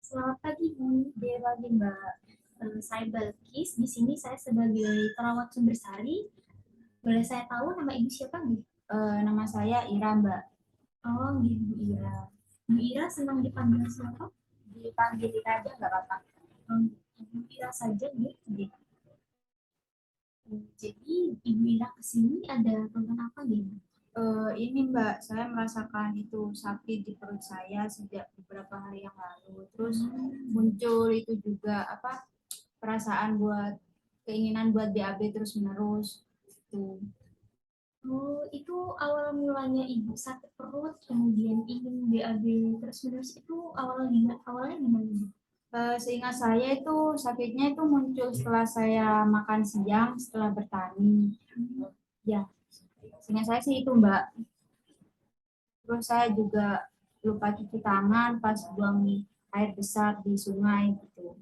Selamat pagi Bu, dia pagi Mbak. Saya Balkis. Di sini saya sebagai perawat sumber sari. Boleh saya tahu nama Ibu siapa nih? Nama saya Ira, Mbak. Oh, gitu Bu Ira. Bu Ira senang dipanggil siapa? Dipanggil Ira aja nggak apa-apa. Bu Ira saja gitu. Jadi Ibu Ira kesini ada tentang apa nih? Ini Mbak, saya merasakan itu sakit di perut saya sejak beberapa hari yang lalu. Terus muncul itu juga apa perasaan buat keinginan buat BAB terus menerus. Itu. Oh, itu awal mulanya Ibu sakit perut, kemudian ingin BAB terus-menerus itu awalnya gimana? Seingat saya itu sakitnya itu muncul setelah saya makan siang setelah bertani. Ya, seingat saya sih itu Mbak. Terus saya juga lupa cuci tangan pas buang air besar di sungai gitu.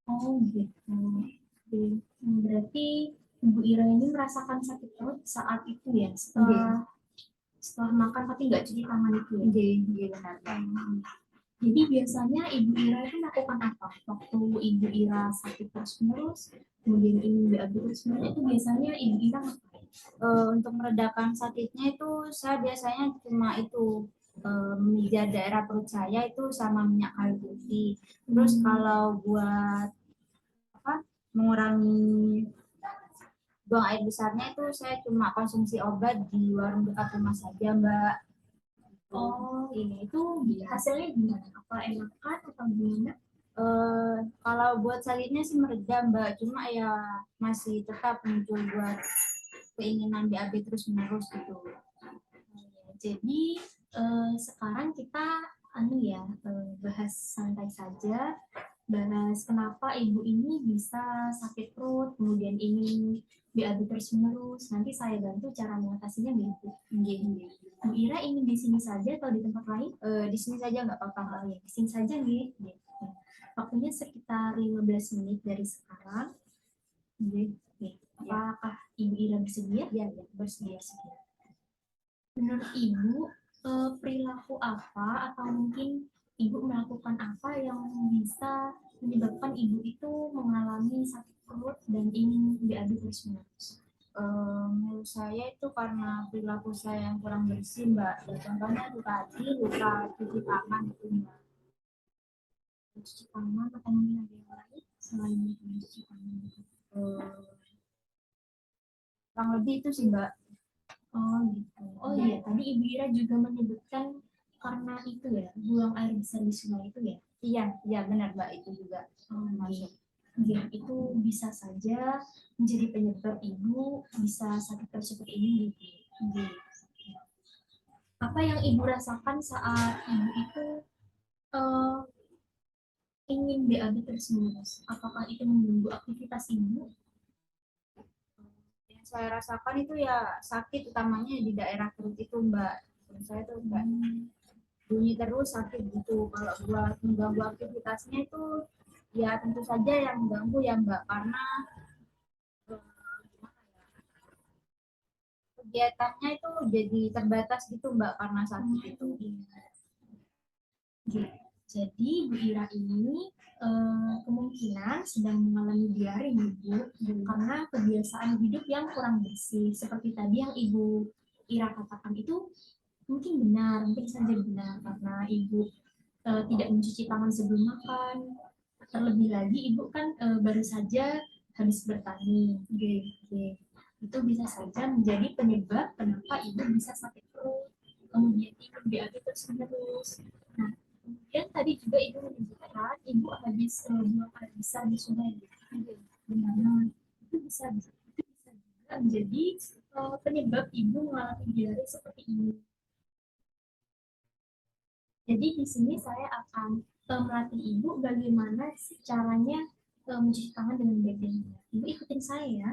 Oh gitu. Oke. Berarti Ibu Ira ini merasakan sakit perut saat itu ya, Oke, setelah makan tapi nggak cuci tangan itu ya. oke, oke benar. Jadi biasanya Ibu Ira itu melakukan apa? Waktu Ibu Ira sakit terus-menerus, kemudian ingin BAB terus-menerus, itu biasanya Ibu Ira ngapain? Untuk meredakan sakitnya itu saya biasanya cuma itu memijat daerah perut saya itu sama minyak kayu putih. Terus kalau buat apa mengurangi buang air besarnya itu saya cuma konsumsi obat di warung dekat rumah saja, Mbak. Oh, ini itu hasilnya gimana? Apa enakan atau gimana? Kalau buat sakitnya sih mereda, Mbak. Cuma ya masih tetap muncul buat keinginan BAB terus menerus gitu. Jadi sekarang kita bahas santai saja, bahas kenapa ibu ini bisa sakit perut, kemudian ingin BAB terus menerus. Nanti saya bantu cara mengatasinya begitu. Gini. Bu Ira ingin di sini saja atau di tempat lain? Di sini saja nggak apa-apa, Mbak. Oh ya, di sini saja nih. Waktunya sekitar 15 menit dari sekarang. Nih, apakah Ibu Ira bersedia? Ya, ya, bersedia. Menurut Ibu, perilaku apa atau mungkin Ibu melakukan apa yang bisa menyebabkan Ibu itu mengalami sakit perut dan ingin BAB terus-menerus? Menurut saya itu karena perilaku saya yang kurang bersih, Mbak. Ya, contohnya itu tadi lupa cuci tangan itu, Mbak. Cuci tangan atau mungkin ada yang lain selain cuci tangan? Eh, Kurang lebih itu sih, Mbak. Oh gitu. Oh iya, tadi Ibu Ira juga menyebutkan karena itu ya, buang air besar di sungai itu ya? Iya, iya benar, Mbak. Itu juga masuk. Ya, itu bisa saja menjadi penyebab ibu bisa sakit perut seperti ini gitu. Apa yang ibu rasakan saat ibu itu eh, ingin BAB terus-menerus? Apakah itu mengganggu aktivitas ibu? Yang saya rasakan itu ya sakit utamanya di daerah perut itu, Mbak. Perut saya tuh Mbak bunyi terus sakit gitu. Kalau buat mengganggu aktivitasnya itu ya tentu saja yang mengganggu ya, Mbak, karena kegiatannya itu jadi terbatas gitu, Mbak, karena sakit itu. Jadi Bu Ira ini kemungkinan sedang mengalami diare ibu karena kebiasaan hidup yang kurang bersih seperti tadi yang Ibu Ira katakan itu mungkin benar, mungkin saja benar karena ibu tidak mencuci tangan sebelum makan. Terlebih lagi ibu kan baru saja habis bertani. Itu bisa saja menjadi penyebab kenapa ibu bisa sakit perut. Kemudian ibu BAB terus menerus. Nah, kemudian tadi juga ibu menyebutkan ibu habis buang air besar di sungai. Benar, itu bisa juga menjadi penyebab ibu mengalami diare seperti ini. Jadi di sini saya akan melatih ibu bagaimana caranya mencuci tangan dengan baik dan benar. Ibu ikutin saya ya.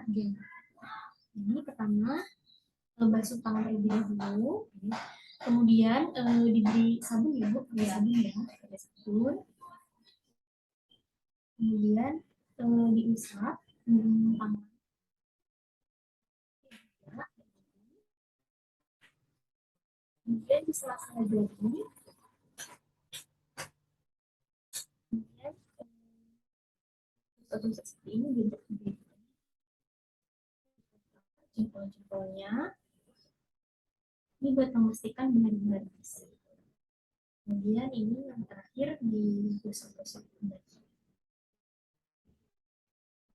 Ini pertama basuh tangan terlebih dahulu, kemudian diberi sabun ya bu, pakai sabun ya, pakai sabun, kemudian diusap tangan. Kemudian di sela-sela jari seperti ini gitu. Jempol-jempolnya ini buat memastikan benar-benar bersih. Kemudian ini yang terakhir digosok-gosok kembali.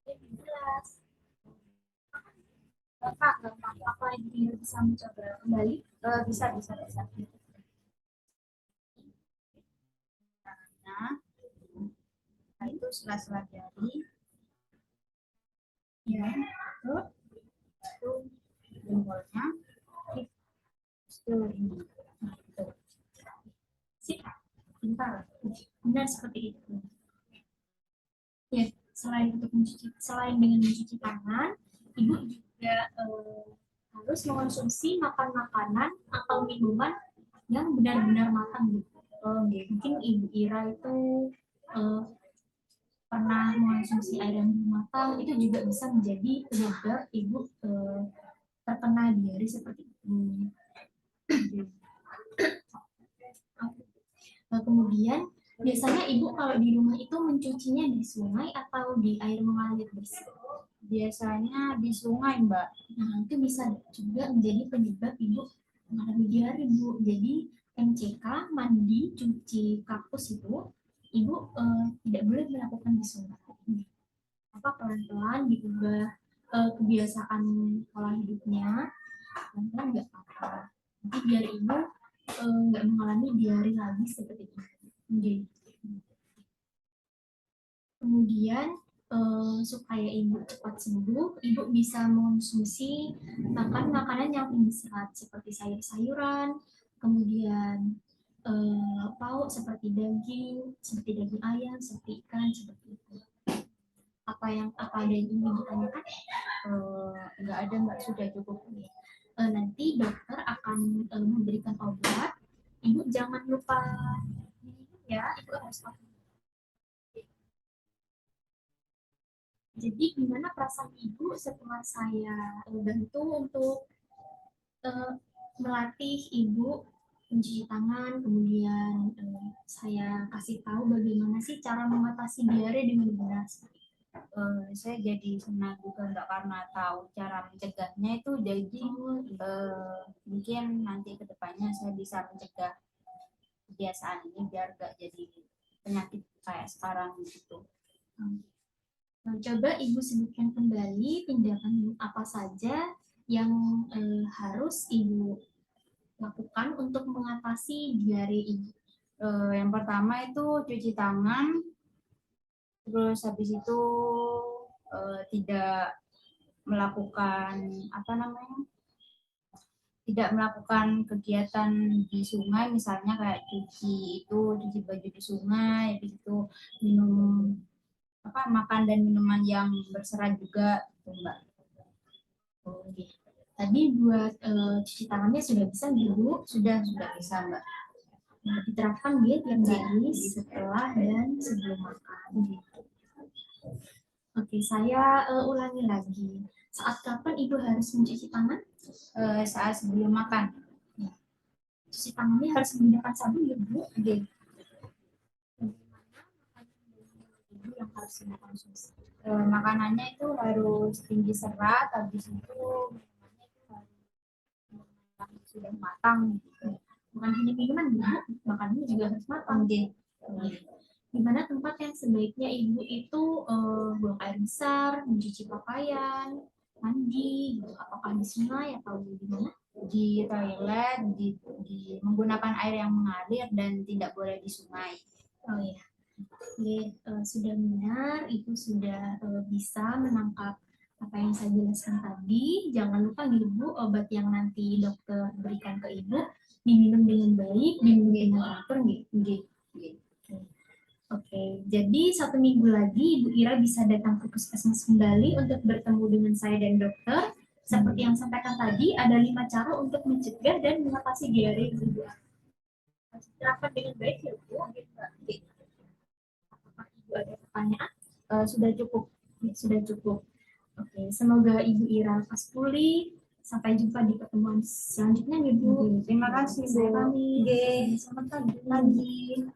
Oke, jelas. Kak, apa ini bisa mencoba kembali? Bisa. Nah, itu sela-sela jari. Ya, Itu jempolnya. Itu ini. sip, pintar. Benar seperti itu. Ya, selain dengan mencuci tangan, ibu juga harus mengonsumsi makanan atau minuman yang benar-benar matang gitu. Mungkin Ibu Ira itu pernah mengonsumsi air yang belum matang, itu juga bisa menjadi penyebab Ibu terkena diare seperti itu. Kemudian biasanya Ibu kalau di rumah itu mencucinya di sungai atau di air mengalir bersih? Biasanya di sungai, Mbak. Nah, itu bisa juga menjadi penyebab Ibu mengalami diare, Bu. Jadi MCK, mandi, cuci kakus itu, Ibu tidak boleh melakukan di sungai. Pelan-pelan diubah kebiasaan pola hidupnya, pelan-pelan nggak apa-apa. Nanti biar Ibu nggak mengalami diare lagi seperti itu. Kemudian supaya Ibu cepat sembuh, Ibu bisa mengonsumsi makanan yang tinggi serat seperti sayur-sayuran, kemudian pauk seperti daging ayam, seperti ikan, seperti itu. Apa ada yang ingin ditanyakan? Nggak ada, Mbak, sudah cukup. Nanti dokter akan memberikan obat. Ibu jangan lupa minum ya, Ibu harus makan. Jadi gimana perasaan Ibu setelah saya bantu untuk melatih Ibu mencuci tangan, kemudian saya kasih tahu bagaimana sih cara mengatasi diare dengan benar. Saya jadi senang juga, Mbak, karena tahu cara mencegahnya itu. Jadi mungkin nanti kedepannya saya bisa mencegah kebiasaan ini biar gak jadi penyakit kayak sekarang gitu. Coba Ibu sebutkan kembali tindakan apa saja yang harus Ibu lakukan untuk mengatasi diare Ibu. Yang pertama itu cuci tangan, terus habis itu tidak melakukan tidak melakukan kegiatan di sungai, misalnya kayak cuci baju di sungai, habis itu minum makan dan minuman yang berserat juga, Mbak. Tadi buat cuci tangannya sudah bisa, Bu? Sudah bisa, Mbak. Nah, diterapkan dia tiap hari setelah dan sebelum makan. Oke, saya ulangi lagi. Saat kapan Ibu harus mencuci tangan? Saat sebelum makan. Cuci tangannya harus menggunakan sabun ya, Bu? Oke. Ibu yang harus dikonsumsi. Makanannya itu harus tinggi serat, habis itu sudah matang. Bukan hanya minuman, Bu, makanannya juga harus matang. Di mana tempat yang sebaiknya Ibu itu buang air besar, mencuci pakaian, mandi, apakah di sungai atau di mana? Di toilet, di menggunakan air yang mengalir dan tidak boleh di sungai. Oh iya. Oke, sudah benar, Ibu sudah bisa menangkap apa yang saya jelaskan tadi. Jangan lupa Ibu, obat yang nanti dokter berikan ke Ibu diminum dengan baik, diminum dengan teratur, Oke, jadi 1 minggu lagi Ibu Ira bisa datang ke puskesmas kembali untuk bertemu dengan saya dan dokter. Seperti yang sampaikan tadi, ada 5 cara untuk mencegah dan mengatasi diare Ibu. Terapkan dengan baik ya, Bu. Apakah Ibu ada pertanyaan? Sudah cukup. Sudah cukup. Oke, semoga Ibu Ira lekas pulih. Sampai jumpa di pertemuan selanjutnya, Ibu. Terima kasih, Bu. Selamat pagi.